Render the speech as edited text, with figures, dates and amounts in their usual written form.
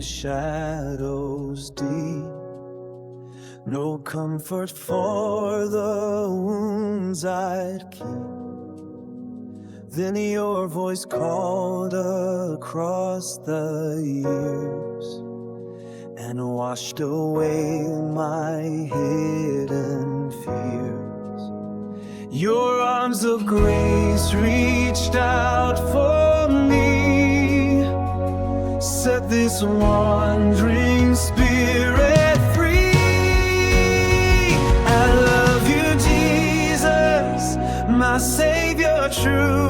shadows deep. No comfort for the wounds I'd keep. Then your voice called across the years and washed away my hidden fears. Your arms of grace reached out for me, set this wandering spirit free. I love you, Jesus, my Savior true.